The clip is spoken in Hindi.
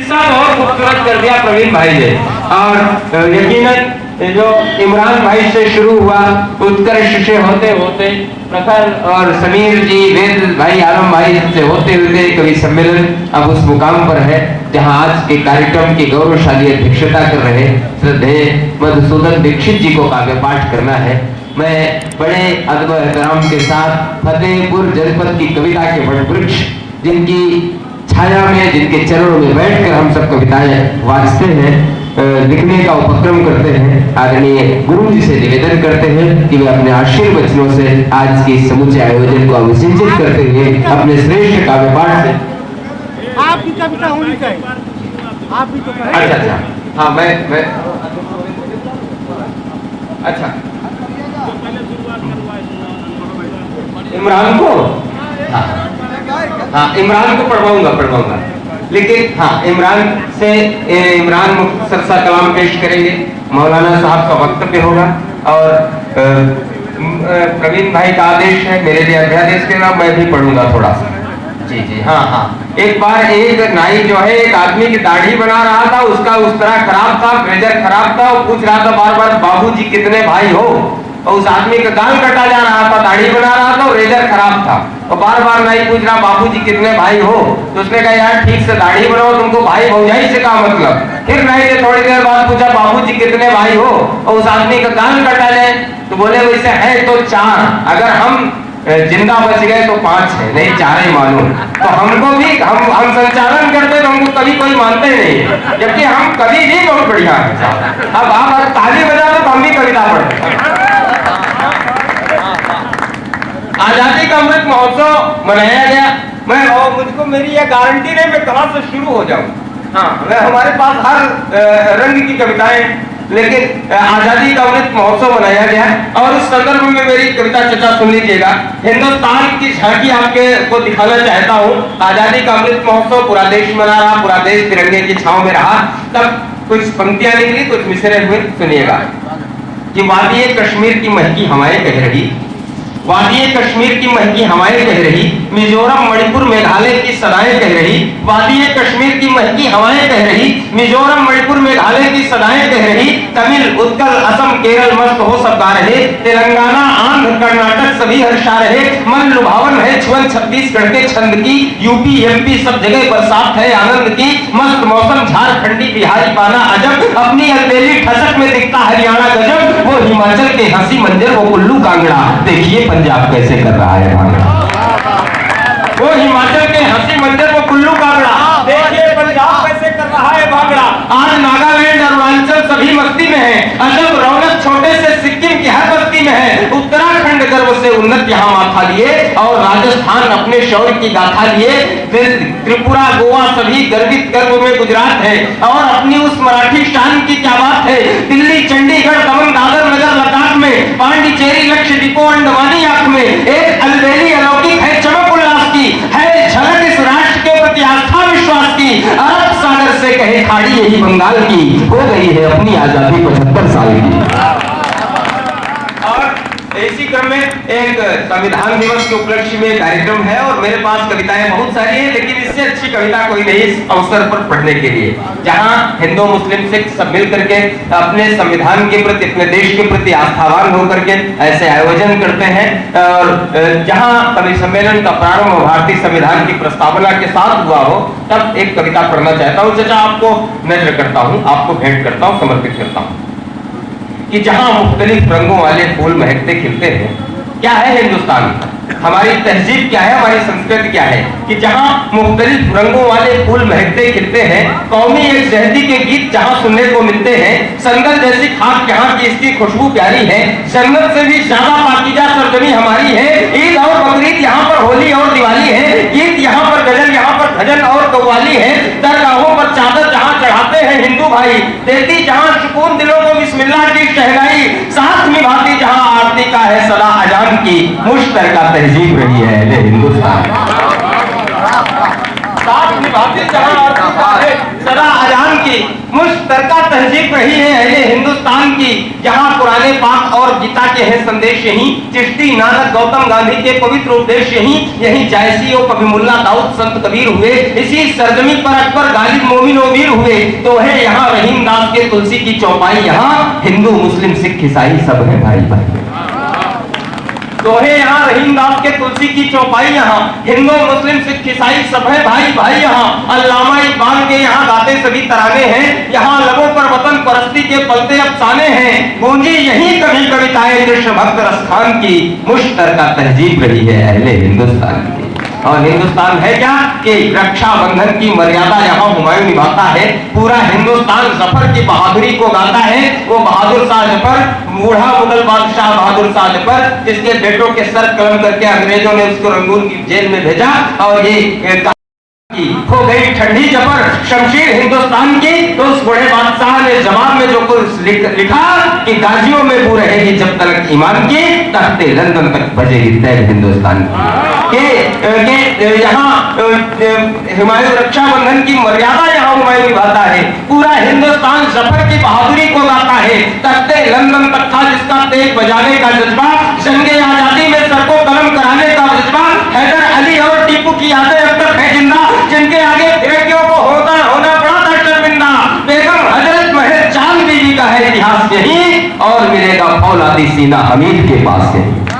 किस्सा बहुत खूबसूरत कर दिया प्रवीण भाई ने। और यकीनन जो इमरान भाई से शुरू हुआ, उत्कर्ष से होते होते प्रखर और समीर जी, वेद भाई, आलम भाई से होते हुए कवि सम्मेलन अब उस मुकाम पर है जहां आज के कार्यक्रम की गौरवशाली अध्यक्षता कर रहे श्रद्धेय मधुसूदन दीक्षित जी को काव्य पाठ करना है। मैं बड़े अदब एहतराम के साथ फतेहपुर जनपद की कविता के वटवृक्ष, जिनकी छाया में, जिनके चरणों में बैठकर हम सब कविताएं वाचते हैं, लिखने का उपक्रम करते हैं, आदरणीय गुरु जी से निवेदन करते हैं कि वे अपने आशीर्वचनों से आज के समूचे आयोजन को अभिषिंचित करते हुए अपने श्रेष्ठ काव्य पाठ से आपकी कविता होनी चाहिए। आप भी तो अच्छा, हाँ मैं अच्छा इमरान को, हाँ इमरान को पढ़वाऊंगा, लेकिन हाँ इमरान मुख्तसर सा कलाम पेश करेंगे, मौलाना साहब का वक्तव्य होगा और प्रवीण भाई का आदेश है, मेरे लिए अध्यादेश देना, मैं भी पढ़ूंगा थोड़ा सा। जी हाँ। एक बार एक नाई जो है एक आदमी की दाढ़ी बना रहा था, उसका उस तरह खराब था, ब्लेजर खराब था, वो पूछ रहा था बार बार बाबूजी कितने भाई हो, और उस आदमी का गाल कटा जा रहा था, दाढ़ी बना रहा था और रेजर खराब था, और बार बार नाई पूछ रहा बाबूजी कितने भाई हो। तो उसने कहा यार ठीक से दाढ़ी बनाओ, तुमको भाई भौजाई से क्या मतलब। फिर नाई ने थोड़ी देर बाद पूछा बाबूजी कितने भाई हो, और उस आदमी का गाल कटा जाए तो बोले वैसे है तो 4, अगर हम जिंदा बच गए तो 5 है, नहीं 4 ही मालूम। तो हमको भी हम संचालन करते तो हमको कभी कोई मानते नहीं, जबकि हम कभी भी बहुत बढ़िया है। अब आप ताली बजा दो तो हम भी कविता पढ़ते। आजादी का अमृत महोत्सव मनाया गया, मैं मुझको मेरी यह गारंटी नहीं मैं कहाँ से शुरू हो जाऊं। हाँ, हमारे पास हर रंग की कविताएं, लेकिन आजादी का अमृत महोत्सव मनाया गया और उस संदर्भ में मेरी कविता चर्चा सुन लीजिएगा। हिंदुस्तान की झांकी आपके को दिखाना चाहता हूँ। आजादी का अमृत महोत्सव पूरा देश मना रहा, पूरा देश तिरंगे की छांव में रहा, तब कुछ पंक्तियां निकली, कुछ मिसरे हुए, सुनिएगा। कि वादी कश्मीर की महकी हवाएं कह रही, वादी कश्मीर की महकी हवाएं कह रही, मिजोरम मणिपुर मेघालय की सदाएं कह रही, वादी कश्मीर की महकी हवाएं कह रही, मिजोरम मणिपुर मेघालय की सदाएं कह रही, तमिल उत्कल असम केरल मस्त हो सब गा रहे, तेलंगाना आंध्र कर्नाटक सभी हर्षा रहे, मन लुभावन है छुअन छत्तीसगढ़ के छंद की, यूपी एमपी सब जगह बरसात है आनंद की, मस्त मौसम झारखंडी बिहारी पाना अजब, अपनी अलबेली ठसक में दिखता हरियाणा गजब, वो हिमाचल के हंसी मंजर वो कुल्लू कांगड़ा, देखिए पंजाब कैसे कर रहा है भांगड़ा। वो हिमाचल के हंसी मंजर वो कुल्लू कांगड़ा, देखिए पंजाब कैसे कर रहा है भांगड़ा। आज नागालैंड अरुणाचल सभी मस्ती में है, अजब रौनक छोटे से सिक्किम की हर बस्ती में है, उत्तराखंड गर्व से उन्नत यहाँ माथा लिए और राजस्थान अपने शौर्य की गाथा लिए, त्रिपुरा गोवा सभी गर्वित गर्व में गुजरात है और अपनी उस मराठी शान की क्या बात है। दिल्ली चंडीगढ़ दमन दादर नगर लद्दाख में, पांडिचेरी लक्षद्वीप अंडमानी आंख में एक अलबेली अलौकिक है चमक उल्लास की, है झलक इस राष्ट्र के प्रति आस्था विश्वास की, अरब सागर से कहे खाड़ी यही बंगाल की, हो गई है अपनी आजादी 75 साल की। इसी क्रम में एक संविधान दिवस के उपलक्ष्य में कार्यक्रम है और मेरे पास कविताएं बहुत सारी हैं, लेकिन इससे अच्छी कविता कोई नहीं इस अवसर पर पढ़ने के लिए, जहां हिंदू मुस्लिम सिख सब मिल करके अपने संविधान के प्रति, अपने देश के प्रति आस्थावान होकर के ऐसे आयोजन करते हैं। और जहां कवि सम्मेलन का प्रारंभ भारतीय संविधान की प्रस्तावना के साथ हुआ हो, तब एक कविता पढ़ना चाहता हूँ। चाचा आपको नजर करता हूँ, आपको भेंट करता हूँ, समर्पित करता हूँ। कि जहां मुख्तलिफ रंगों वाले फूल महकते खिलते हैं, क्या है हिंदुस्तान, हमारी तहजीब क्या है, हमारी संस्कृति क्या है। कि जहां मुख्तलिफ रंगों वाले फूल महकते खिलते हैं, कौमी यकजहती के गीत जहां सुनने को मिलते हैं, संगत जैसी खाक जहां की इसकी खुशबू प्यारी है, जन्नत से भी ज्यादा पाकीज़ा सरजमी हमारी है। ईद और बकरीद यहाँ पर होली और दिवाली है, गीत यहाँ पर गजल, यहाँ पर भजन और कव्वाली है। दरगाहों पर चादर जहाँ चढ़ाते हैं हिंदू भाई, देती जहाँ सुकून दिलों को बिस्मिल्लाह की शहनाई, साथ निभाती जहाँ आरती का है सदा अजान की, मुश्तरका तहजीब रही है हिंदुस्तान। साथ निभाती जहां आरती का है सदा अजान की, मुश्तरका तहजीब रही है अहले हिंदुस्तान की, जहां कुरान पाक और गीता के हैं संदेश यही, चिश्ती नानक गौतम गांधी के पवित्र उपदेश यही, यही जायसी और कबीमुल्ला दाऊद संत कबीर हुए, इसी सरजमी पर अकबर गालिब मोमिन और वीर हुए, तो है यहाँ रहीम दास के तुलसी की चौपाई, यहाँ हिंदू मुस्लिम सिख ईसाई सब है भाई भाई। तो है यहाँ रहीम दास के तुलसी की चौपाई, यहाँ हिंदू मुस्लिम सिख ईसाई सब है भाई भाई, यहाँ अल्लामा इकबाल के यहाँ गाते सभी तराने हैं, यहाँ लबों पर वतन परस्ती के पलते अफसाने हैं, गूंजी यही कभी कविताएं कृष्ण भक्त रसखान की, मुश्तरका तहजीब रही है अहले हिंदुस्तान की। और हिंदुस्तान है क्या कि रक्षाबंधन की मर्यादा यहाँ हुमायूं निभाता है, पूरा हिंदुस्तान जफर की बहादुरी को गाता है, वो बहादुर शाह जफर, बूढ़ा मुगल बादशाह बहादुर शाह जफर, जिसके बेटों के सर कलम करके अंग्रेजों ने उसको रंगून की जेल में भेजा, और ये हो गई ठंडी जबर शमशीर हिंदुस्तान की, तो उस बड़े बादशाह ने जवाब में जो कुछ लिखा कि गाजियों में बू रहेगी जब तक ईमान की, तख्ते लंदन तक बजेगी तैर हिंदुस्तान की। यहाँ हुमायूं रक्षाबंधन की मर्यादा यहाँ हुमायूं निभाता है, पूरा हिंदुस्तान जफर की बहादुरी को गाता है, तख्ते लंदन तक था जिसका तेज बजाने का जज्बा, जंगे आजादी में सर को कलम कराने का जज्बा, हैदर अली और टीपू की यादें अब तक है जिंदा, जिनके आगे फिरकियों को होना पड़ा था शर्मिंदा, बेगम हजरत महल चांद बीबी का है इतिहास यही, और मिलेगा फौलादी सीना हमीद के पास यही।